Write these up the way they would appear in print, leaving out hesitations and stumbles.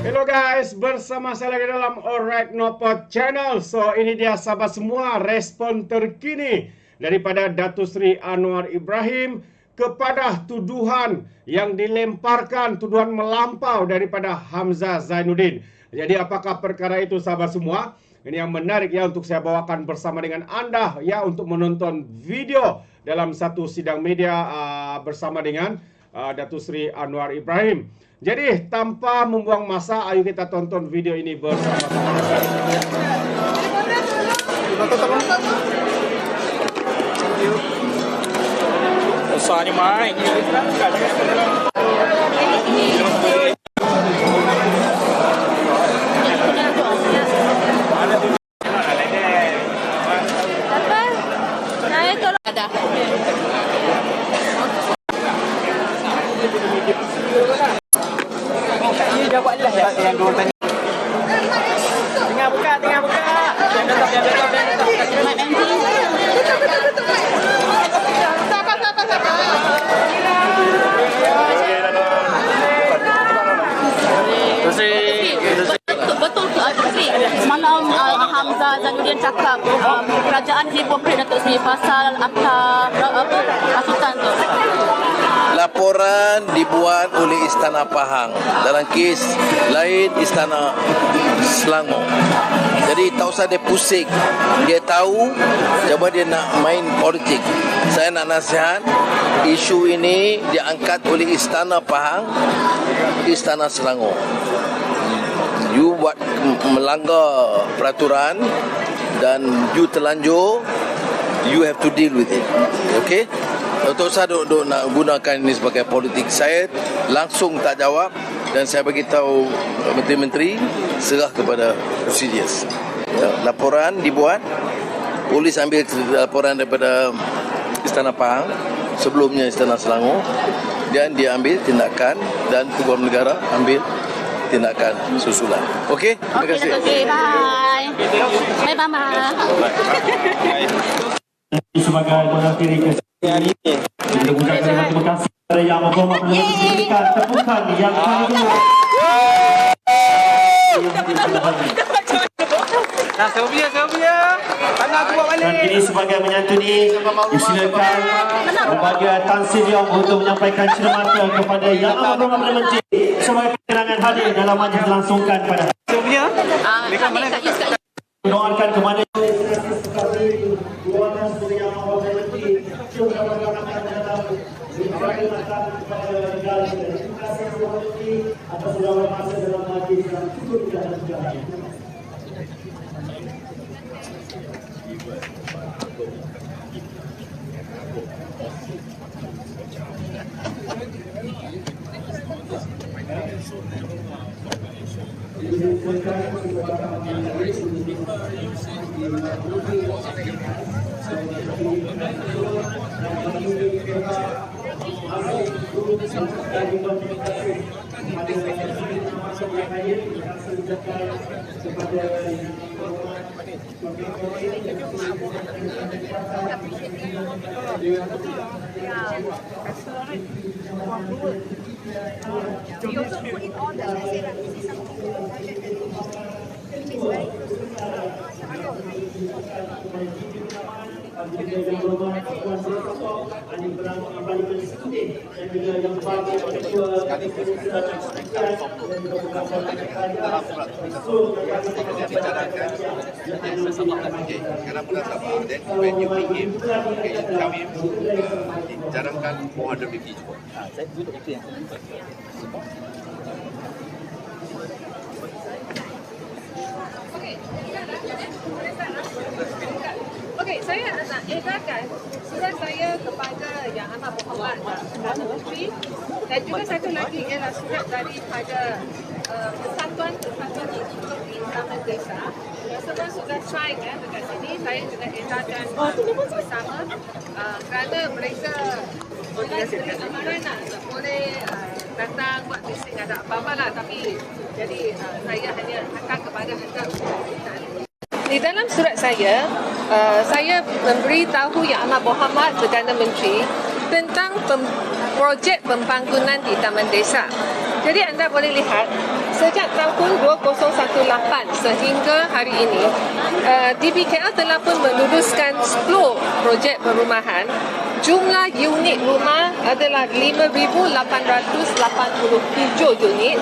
Hello guys, bersama saya lagi dalam Alright Nopot Channel. So ini dia sahabat semua respon terkini daripada Datuk Seri Anwar Ibrahim kepada tuduhan yang dilemparkan, tuduhan melampau daripada Hamzah Zainuddin. Jadi apakah perkara itu sahabat semua? Ini yang menarik ya untuk saya bawakan bersama dengan anda ya untuk menonton video dalam satu sidang media bersama dengan Datuk Seri Anwar Ibrahim. Jadi tanpa membuang masa, ayo kita tonton video ini bersama-sama. Besarnya main. Jawablah yang dua tanya. Tengah buka. Jangan tutup. Betul ke Sri? Semalam Hamzah Zainuddin cakap kerajaan hipokrит Datuk Sri pasal akta pasukan tu. Laporan dibuat oleh Istana Pahang dalam kes lain Istana Selangor. Jadi tak usah dia pusing. Dia tahu cuba dia nak main politik. Saya nak nasihat, isu ini diangkat oleh Istana Pahang, Istana Selangor. You buat melanggar peraturan dan you terlanjur, you have to deal with it. Okay? Tak usah duk nak gunakan ini sebagai politik. Saya langsung tak jawab dan saya beritahu menteri-menteri serah kepada Presidius. Laporan dibuat, polis ambil laporan daripada Istana Pahang, sebelumnya Istana Selangor, dan dia ambil tindakan dan Peguam Negara ambil tindakan susulan. Okey? Terima kasih. Okey, bye. Bye. Sebagai mengakhiri kesempatan ini, kita ucapkan terima kasih kepada Yang Berhormat Perdana Menteri memberikan tepukan yang paling dulu. Sylvia. Tangan tu buat balik. Dan kini sebagai menyantuni, disilakan Lembaga Tan Sri Leong untuk menyampaikan cermata kepada Yang Berhormat Perdana Menteri sebagai keterangan hadir dalam majlis dilangsungkan pada Sylvia. doakan kepada We also put in order. I say that this is something in the budget that which is very Jarangkan mohon demikian. Saya duduk itu yang Okey, saya nak edarkan surat saya kepada Yang Amat Berhormat Perdana Menteri dan juga satu lagi ialah surat daripada Persatuan di Taman Desa. Semua sudah sign dekat sini. Saya juga edarkan bersama kerana mereka beri amaran tak boleh datang buat bising ada apa-apa lah, tapi jadi saya hanya hantar kepada anda untuk di dalam surat saya memberitahu Yang Amat Berhormat Perdana Menteri tentang projek pembangunan di Taman Desa. Jadi anda boleh lihat sejak tahun 2018 sehingga hari ini, DBKL telah pun meluluskan 10 projek perumahan. Jumlah unit rumah adalah 5,887 unit.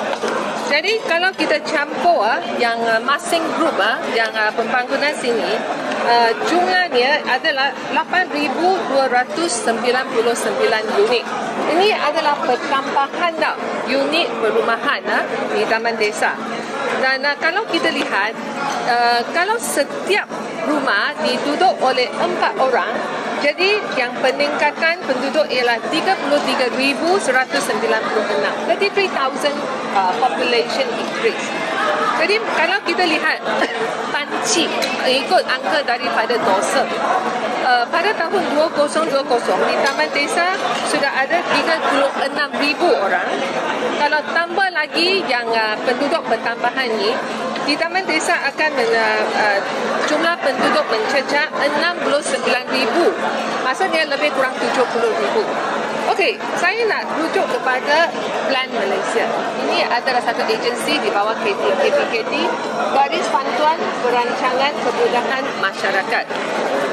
Jadi kalau kita campur yang masing group yang pembangunan sini, jumlahnya adalah 8,299 unit. Ini adalah pertambahan unit perumahan di Taman Desa. Dan kalau kita lihat, kalau setiap rumah diduduk oleh 4 orang, jadi yang peningkatan penduduk ialah 33,196. 33,000 population increase. Jadi kalau kita lihat panci ikut angka daripada dosa, pada tahun 2020 di Taman Desa sudah ada 36,000 orang. Kalau tambah lagi yang penduduk bertambahan ni, di Taman Desa akan jumlah penduduk mencecah 69,000. Maksudnya lebih kurang 70,000. Okey, saya nak rujuk kepada Plan Malaysia. Ini adalah satu agensi di bawah KPKT, Garis Panduan Perancangan Kemudahan Masyarakat.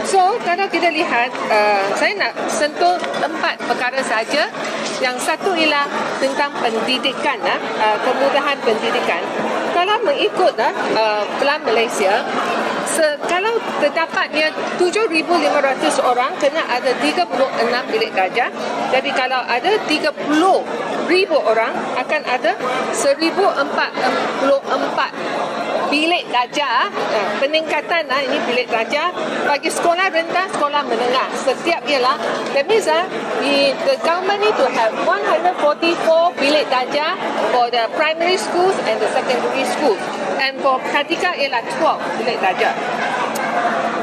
So, kalau kita lihat, saya nak sentuh 4 perkara saja. Yang satu ialah tentang pendidikan, kemudahan pendidikan. Kalau mengikut Plan Malaysia, kalau terdapatnya 7,500 orang, kena ada 36 bilik darjah. Jadi kalau ada 30,000 orang, akan ada 1,044 bilik darjah. Peningkatan ini bilik darjah bagi sekolah rendah, sekolah menengah. Setiap ialah, that means the government need to have 144 bilik darjah for the primary schools and the secondary schools. And for Pratika ialah 12 bilik darjah.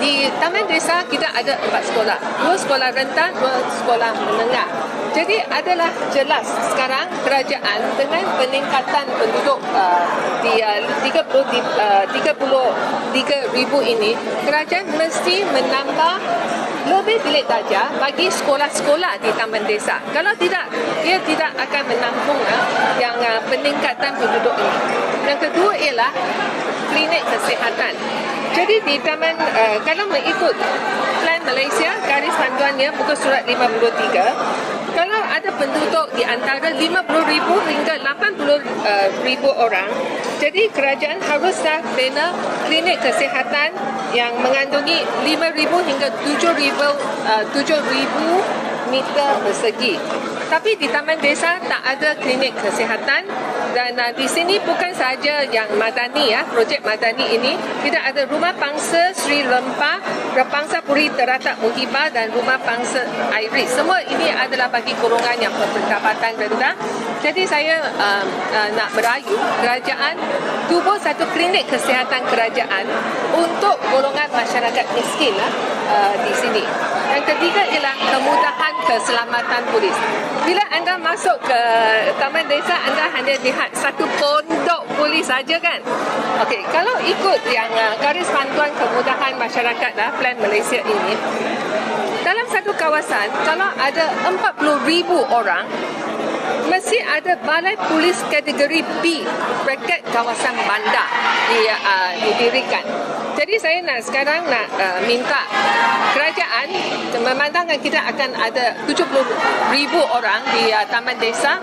Di Taman Desa kita ada 4 sekolah. 2 sekolah rendah, 2 sekolah menengah. Jadi adalah jelas sekarang kerajaan dengan peningkatan penduduk di 33,000 ini, kerajaan mesti menambah lebih bilik darjah bagi sekolah-sekolah di Taman Desa. Kalau tidak, dia tidak akan menampung yang peningkatan penduduk ini. Yang kedua ialah klinik kesihatan. Jadi di taman, kalau mengikut Plan Malaysia, garis panduannya muka surat 53, kalau ada penduduk di antara 50,000 hingga 80,000 orang, jadi kerajaan haruslah bina klinik kesihatan yang mengandungi 5,000 hingga 7,000 meter persegi. Tapi di Taman Desa tak ada klinik kesihatan. Dan di sini bukan sahaja yang madani, projek madani ini, tidak ada Rumah Pangsa Sri Lempah, Repangsa Puri Teratak Muhibah dan Rumah Pangsa Iris. Semua ini adalah bagi golongan yang berpendapatan rendah. Jadi saya nak merayu kerajaan tubuh satu klinik kesihatan kerajaan untuk golongan masyarakat miskin di sini. Yang ketiga ialah kemudahan keselamatan polis. Bila anda masuk ke Taman Desa, anda hanya lihat satu pondok polis saja kan? Okey, kalau ikut yang garis panduan kemudahan masyarakat Plan Malaysia ini, dalam satu kawasan kalau ada 40,000 orang, mesti ada balai polis kategori B, bracket kawasan bandar didirikan. Jadi saya sekarang nak minta kerajaan, memandangkan kita akan ada 70,000 orang di Taman Desa,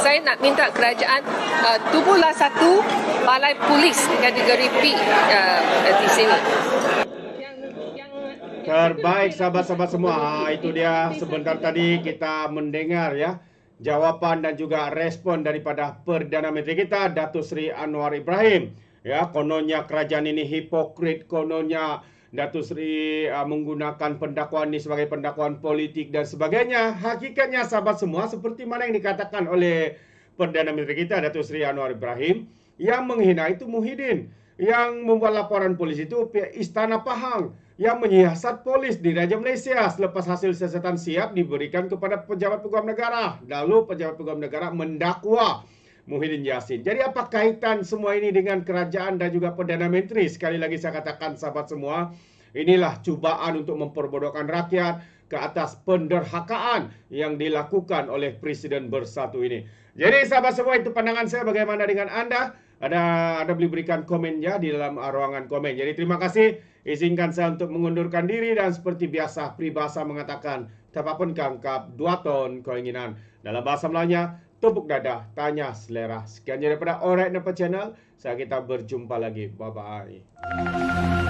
saya nak minta kerajaan tubuhlah satu balai polis kategori B di sini. Terbaik sahabat-sahabat semua. Itu dia sebentar tadi kita mendengar jawapan dan juga respon daripada Perdana Menteri kita, Datuk Seri Anwar Ibrahim. Kononnya kerajaan ini hipokrit, kononnya Datuk Seri menggunakan pendakwaan ini sebagai pendakwaan politik dan sebagainya. Hakikatnya sahabat semua, seperti mana yang dikatakan oleh Perdana Menteri kita, Datuk Seri Anwar Ibrahim, yang menghina itu Muhyiddin, yang membuat laporan polisi itu pihak Istana Pahang, yang menyiasat polis di Raja Malaysia selepas hasil siasatan siap diberikan kepada pejabat peguam negara. Lalu pejabat peguam negara mendakwa Muhyiddin Yassin. Jadi apa kaitan semua ini dengan kerajaan dan juga Perdana Menteri? Sekali lagi saya katakan sahabat semua, Inilah cubaan untuk memperbodohkan rakyat ke atas penderhakaan yang dilakukan oleh Presiden Bersatu ini. Jadi sahabat semua, itu pandangan saya. Bagaimana dengan Anda? Anda boleh berikan komennya di dalam ruangan komen. Jadi terima kasih. Izinkan saya untuk mengundurkan diri dan seperti biasa peribahasa mengatakan tapapun kangkap 2 ton keinginan. Dalam bahasa Melayunya, tepuk dada, tanya selera. Sekian daripada Alright Nampak Channel. Kita berjumpa lagi. Bye-bye.